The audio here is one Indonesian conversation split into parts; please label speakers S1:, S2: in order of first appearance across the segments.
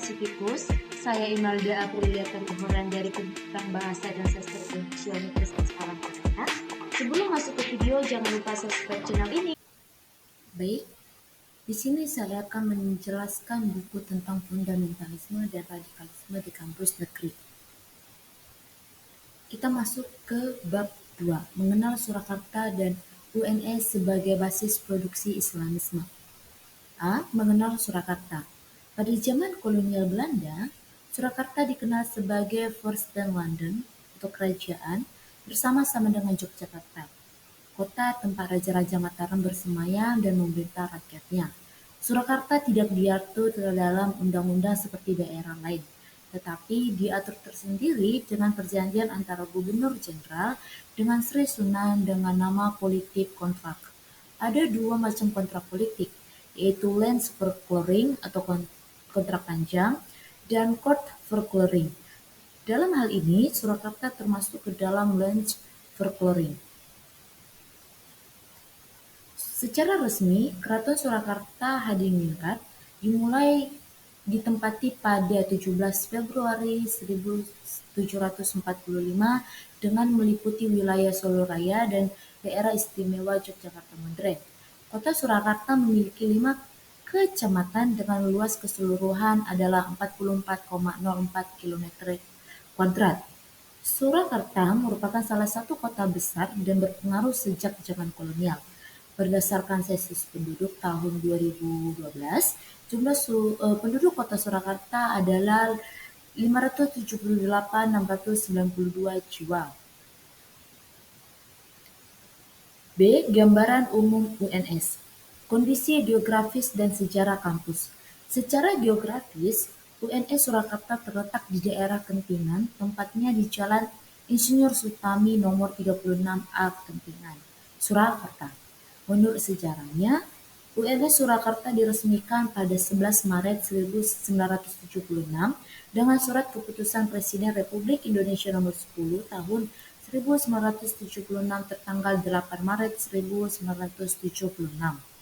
S1: Pasifikus. Saya Imelda Aprilia Termohoran dari Pendidikan Bahasa dan Sastra Indonesia Universitas Paramadina. Sebelum masuk ke video, jangan lupa subscribe channel ini.
S2: Baik, di sini saya akan menjelaskan buku tentang fundamentalisme dan radikalisme di kampus negeri. Kita masuk ke bab 2, mengenal Surakarta dan UNS sebagai basis produksi Islamisme. A. Mengenal Surakarta. Pada zaman kolonial Belanda, Surakarta dikenal sebagai Vorsten Landen atau kerajaan bersama-sama dengan Yogyakarta, kota tempat Raja-Raja Mataram bersemayam dan memerintah rakyatnya. Surakarta tidak diatur dalam undang-undang seperti daerah lain, tetapi diatur tersendiri dengan perjanjian antara Gubernur Jenderal dengan Sri Sunan dengan nama politik kontrak. Ada dua macam kontrak politik, yaitu Lensverklaring atau kontrak panjang dan Kortverklaring. Dalam hal ini, Surakarta termasuk ke dalam Lensverklaring. Secara resmi, Keraton Surakarta Hadiningrat dimulai ditempati pada 17 Februari 1745 dengan meliputi wilayah Solo Raya dan daerah istimewa Yogyakarta Modern. Kota Surakarta memiliki 5 kecamatan dengan luas keseluruhan adalah 44,04 km kuadrat. Surakarta merupakan salah satu kota besar dan berpengaruh sejak zaman kolonial. Berdasarkan sensus penduduk tahun 2012, jumlah penduduk kota Surakarta adalah 578.692 jiwa. B. Gambaran umum UNS. Kondisi geografis dan sejarah kampus. Secara geografis, UNS Surakarta terletak di daerah Kentingan, tempatnya di Jalan Insinyur Sutami nomor 36A Kentingan, Surakarta. Menurut sejarahnya, UNS Surakarta diresmikan pada 11 Maret 1976 dengan surat keputusan Presiden Republik Indonesia nomor 10 tahun 1976 tertanggal 8 Maret 1976.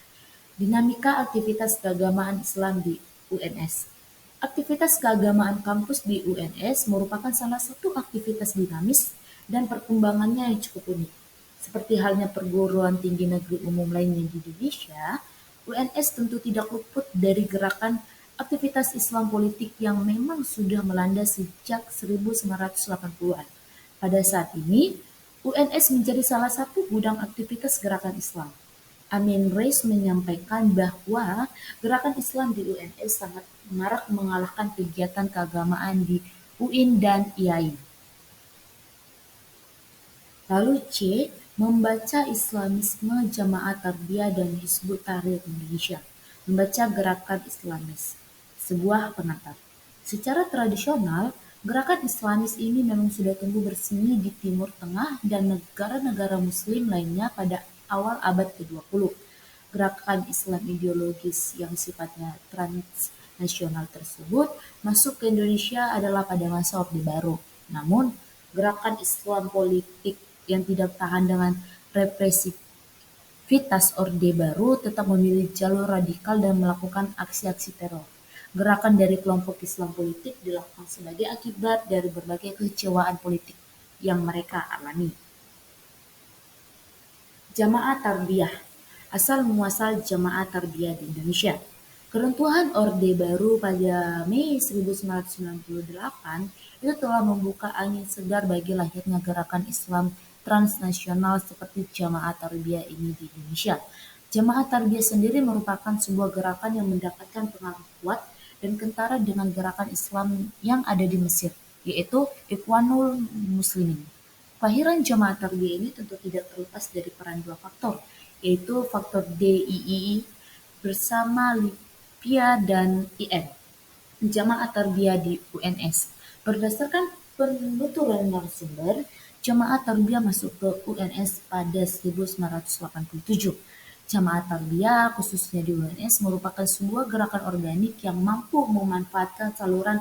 S2: Dinamika aktivitas keagamaan Islam di UNS. Aktivitas keagamaan kampus di UNS merupakan salah satu aktivitas dinamis dan perkembangannya yang cukup unik. Seperti halnya perguruan tinggi negeri umum lainnya di Indonesia, UNS tentu tidak luput dari gerakan aktivitas Islam politik yang memang sudah melanda sejak 1980-an. Pada saat ini, UNS menjadi salah satu gudang aktivitas gerakan Islam. Amin Rais menyampaikan bahwa gerakan Islam di UNS sangat marak mengalahkan kegiatan keagamaan di UIN dan IAIN. Lalu C. Membaca Islamisme Jamaah Tarbiyah dan Hizbut Tahrir Indonesia. Membaca gerakan Islamis. Sebuah pengantar. Secara tradisional, gerakan Islamis ini memang sudah tumbuh bersemi di Timur Tengah dan negara-negara Muslim lainnya pada awal abad ke-20. Gerakan Islam ideologis yang sifatnya transnasional tersebut masuk ke Indonesia adalah pada masa Orde Baru. Namun, gerakan Islam politik yang tidak tahan dengan represivitas Orde Baru tetap memilih jalur radikal dan melakukan aksi-aksi teror. Gerakan dari kelompok Islam politik dilakukan sebagai akibat dari berbagai kekecewaan politik yang mereka alami. Jamaah Tarbiyah. Asal muasal Jamaah Tarbiyah di Indonesia. Keruntuhan Orde Baru pada Mei 1998 itu telah membuka angin segar bagi lahirnya gerakan Islam transnasional seperti Jamaah Tarbiyah ini di Indonesia. Jamaah Tarbiyah sendiri merupakan sebuah gerakan yang mendapatkan pengaruh kuat dan kentara dengan gerakan Islam yang ada di Mesir, yaitu Ikhwanul Muslimin. Kelahiran Jamaah Tarbiyah ini tentu tidak terlepas dari peran dua faktor, yaitu faktor DII bersama LIPIA dan IN. Jamaah Tarbiyah di UNS. Berdasarkan penuturan narasumber, Jamaah Tarbiyah masuk ke UNS pada 1987. Jamaah Tarbiyah, khususnya di UNS, merupakan sebuah gerakan organik yang mampu memanfaatkan saluran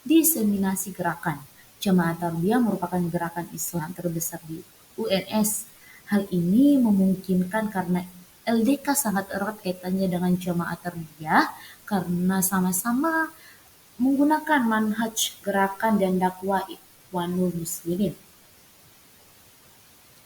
S2: diseminasi gerakan. Jamaah Tarbiyah merupakan gerakan Islam terbesar di UNS. Hal ini memungkinkan karena LDK sangat erat kaitannya dengan Jamaah Tarbiyah karena sama-sama menggunakan manhaj gerakan dan dakwah Ikhwanul Muslimin.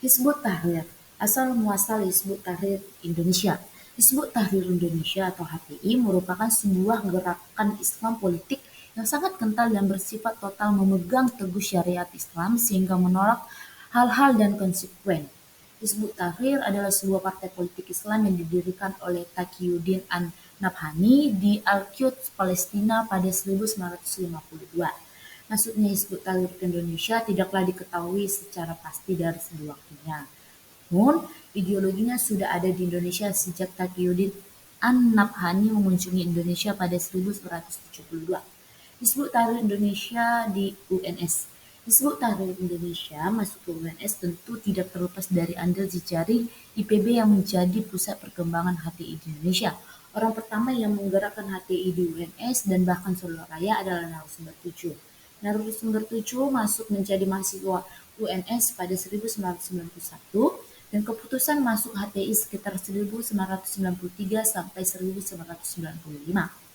S2: Hizbut Tahrir, asal muasal Hizbut Tahrir Indonesia. Hizbut Tahrir Indonesia atau HTI merupakan sebuah gerakan Islam politik yang sangat kental dan bersifat total memegang teguh syariat Islam sehingga menolak hal-hal dan konsekuen. Hizbut Tahrir adalah sebuah partai politik Islam yang didirikan oleh Taqiyuddin An-Nabhani di Al-Quds, Palestina pada 1952. Masuknya Hizbut Tahrir ke Indonesia tidaklah diketahui secara pasti dari segi waktunya. Namun, ideologinya sudah ada di Indonesia sejak Taqiyuddin An-Nabhani mengunjungi Indonesia pada 1972. Hizbut Tahrir Indonesia di UNS. Hizbut Tahrir Indonesia masuk ke UNS tentu tidak terlepas dari andil jejaring IPB yang menjadi pusat perkembangan HTI di Indonesia. Orang pertama yang menggerakkan HTI di UNS dan bahkan seluruh raya adalah Narasumber 7. Narasumber 7 masuk menjadi mahasiswa UNS pada 1991 dan keputusan masuk HTI sekitar 1993 sampai 1995.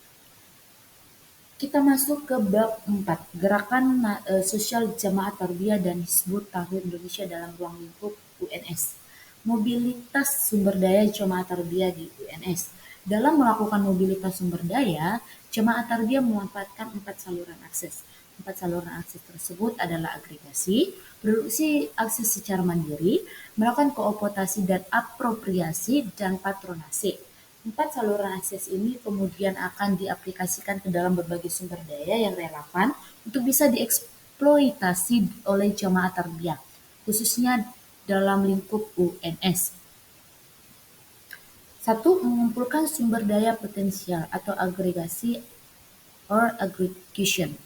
S2: Kita masuk ke bab 4, Gerakan Sosial Jamaah Tarbiyah dan Hizbut Tahrir Indonesia dalam ruang lingkup UNS. Mobilitas sumber daya Jamaah Tarbiyah di UNS. Dalam melakukan mobilitas sumber daya, Jamaah Tarbiyah memanfaatkan 4 saluran akses. 4 saluran akses tersebut adalah agregasi, produksi akses secara mandiri, melakukan kooptasi dan apropriasi, dan patronase. 4 saluran akses ini kemudian akan diaplikasikan ke dalam berbagai sumber daya yang relevan untuk bisa dieksploitasi oleh jamaah tarbiyah, khususnya dalam lingkup UNS. 1. Mengumpulkan sumber daya potensial atau agregasi or aggregation.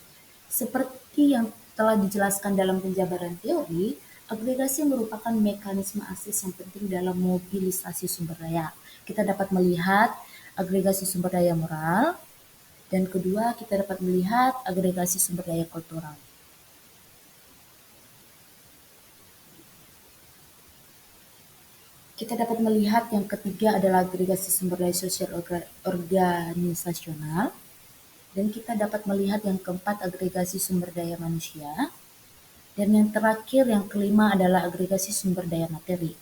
S2: Seperti yang telah dijelaskan dalam penjabaran teori, agregasi merupakan mekanisme akses yang penting dalam mobilisasi sumber daya. Kita dapat melihat agregasi sumber daya moral, dan kedua kita dapat melihat agregasi sumber daya kultural. Kita dapat melihat yang ketiga adalah agregasi sumber daya sosial organisasional, dan kita dapat melihat yang keempat agregasi sumber daya manusia, dan yang terakhir yang kelima adalah agregasi sumber daya materi.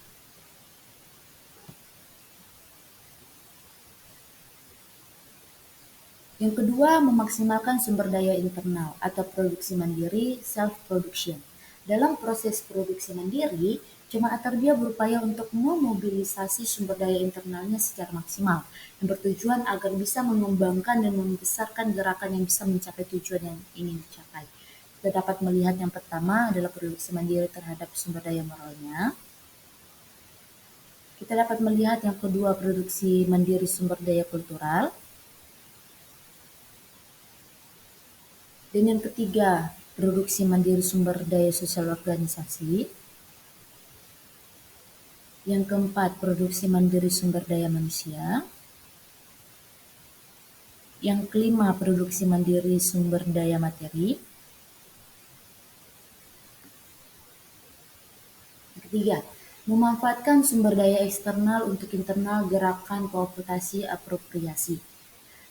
S2: Yang kedua, memaksimalkan sumber daya internal atau produksi mandiri, self-production. Dalam proses produksi mandiri, jemaah tarbiyah berupaya untuk memobilisasi sumber daya internalnya secara maksimal, yang bertujuan agar bisa mengembangkan dan membesarkan gerakan yang bisa mencapai tujuan yang ingin dicapai. Kita dapat melihat yang pertama adalah produksi mandiri terhadap sumber daya moralnya. Kita dapat melihat yang kedua, produksi mandiri sumber daya kultural. Dan yang ketiga, produksi mandiri sumber daya sosial organisasi. Yang keempat, produksi mandiri sumber daya manusia. Yang kelima, produksi mandiri sumber daya materi. Yang ketiga, memanfaatkan sumber daya eksternal untuk internal gerakan kooptasi apropriasi.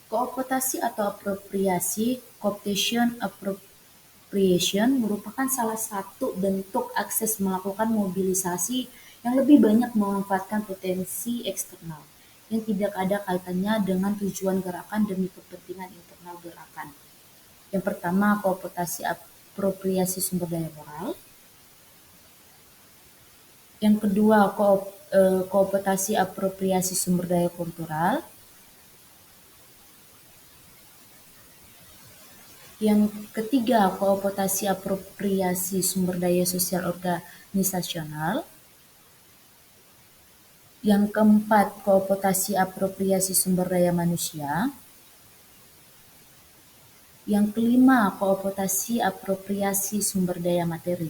S2: Kooptasi atau apropriasi, cooptation appropriation, merupakan salah satu bentuk akses melakukan mobilisasi yang lebih banyak memanfaatkan potensi eksternal yang tidak ada kaitannya dengan tujuan gerakan demi kepentingan internal gerakan. Yang pertama, kooptasi apropriasi sumber daya moral. Yang kedua, kooptasi apropriasi sumber daya kultural. Yang ketiga, kooptasi apropriasi sumber daya sosial organisasional. Yang keempat, kooptasi apropriasi sumber daya manusia. Yang kelima, kooptasi apropriasi sumber daya materi.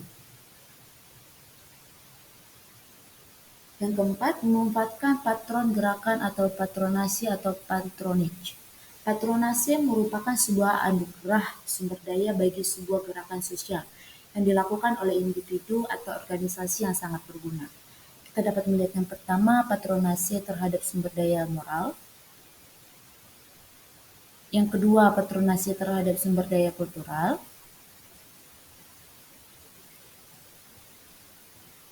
S2: Yang keempat, memanfaatkan patron gerakan atau patronasi atau patronage. Patronase merupakan sebuah anugerah sumber daya bagi sebuah gerakan sosial yang dilakukan oleh individu atau organisasi yang sangat berguna. Kita dapat melihat yang pertama, patronase terhadap sumber daya moral. Yang kedua, patronasi terhadap sumber daya kultural.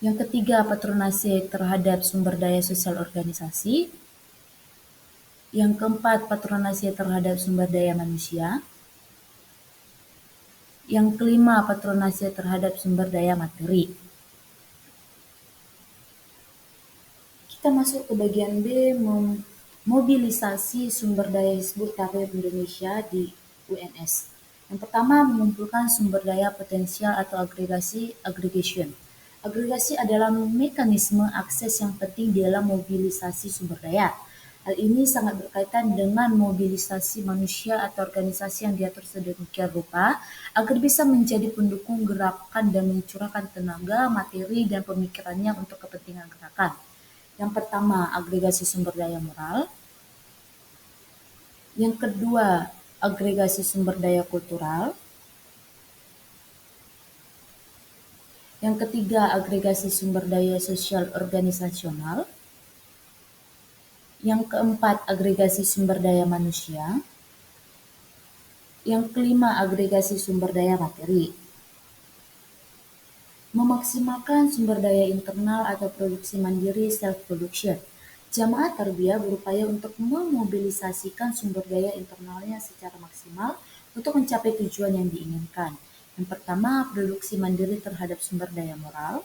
S2: Yang ketiga, patronasi terhadap sumber daya sosial organisasi. Yang keempat, patronasi terhadap sumber daya manusia. Yang kelima, patronasi terhadap sumber daya materi. Kita masuk ke bagian B, mobilisasi sumber daya Hizbut Tahrir Indonesia di UNS. Yang pertama, mengumpulkan sumber daya potensial atau aggregation. Agregasi adalah mekanisme akses yang penting dalam mobilisasi sumber daya. Hal ini sangat berkaitan dengan mobilisasi manusia atau organisasi yang diatur sedemikian rupa agar bisa menjadi pendukung gerakan dan mencurahkan tenaga, materi, dan pemikirannya untuk kepentingan gerakan. Yang pertama, agregasi sumber daya moral. Yang kedua, agregasi sumber daya kultural. Yang ketiga, agregasi sumber daya sosial organisasional. Yang keempat, agregasi sumber daya manusia. Yang kelima, agregasi sumber daya materi. Memaksimalkan sumber daya internal atau produksi mandiri self-production. Jamaah tarbiyah berupaya untuk memobilisasikan sumber daya internalnya secara maksimal untuk mencapai tujuan yang diinginkan. Yang pertama, produksi mandiri terhadap sumber daya moral.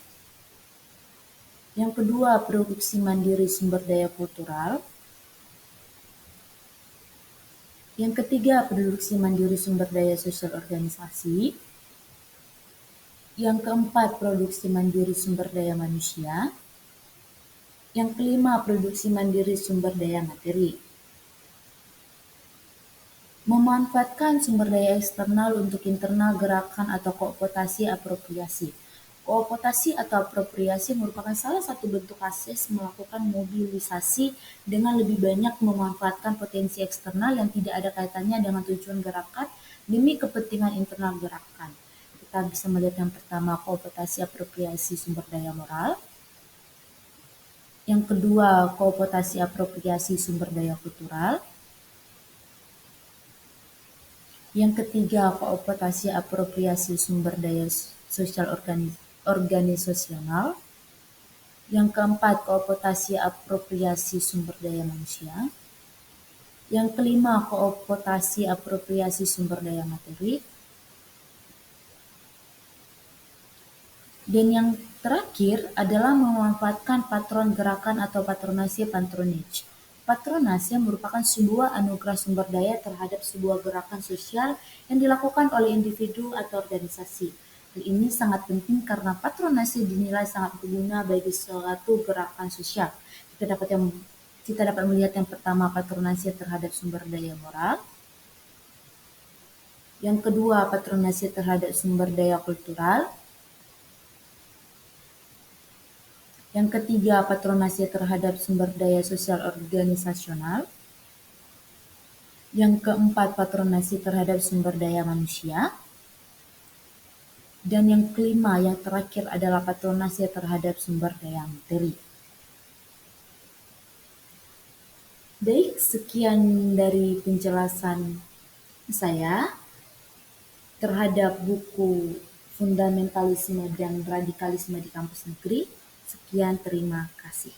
S2: Yang kedua, produksi mandiri sumber daya kultural. Yang ketiga, produksi mandiri sumber daya sosial organisasi. Yang keempat, produksi mandiri sumber daya manusia. Yang kelima, produksi mandiri sumber daya materi. Memanfaatkan sumber daya eksternal untuk internal gerakan atau kooptasi apropriasi. Kooptasi atau apropriasi merupakan salah satu bentuk akses melakukan mobilisasi dengan lebih banyak memanfaatkan potensi eksternal yang tidak ada kaitannya dengan tujuan gerakan demi kepentingan internal gerakan. Kita bisa melihat yang pertama, kooptasi apropriasi sumber daya moral. Yang kedua, kooptasi apropriasi sumber daya kultural. Yang ketiga, kooptasi apropriasi sumber daya sosial organisasional. Yang keempat, kooptasi apropriasi sumber daya manusia. Yang kelima, kooptasi apropriasi sumber daya materi. Dan yang terakhir adalah memanfaatkan patron gerakan atau patronasi patronage. Patronase merupakan sebuah anugerah sumber daya terhadap sebuah gerakan sosial yang dilakukan oleh individu atau organisasi. Hal ini sangat penting karena patronase dinilai sangat berguna bagi suatu gerakan sosial. Kita dapat melihat yang pertama, patronase terhadap sumber daya moral. Yang kedua, patronase terhadap sumber daya kultural. Yang ketiga, patronase terhadap sumber daya sosial organisasional. Yang keempat, patronase terhadap sumber daya manusia. Dan yang kelima, yang terakhir adalah patronase terhadap sumber daya materi. Baik, sekian dari penjelasan saya terhadap buku Fundamentalisme dan Radikalisme di Kampus Negeri. Sekian, terima kasih.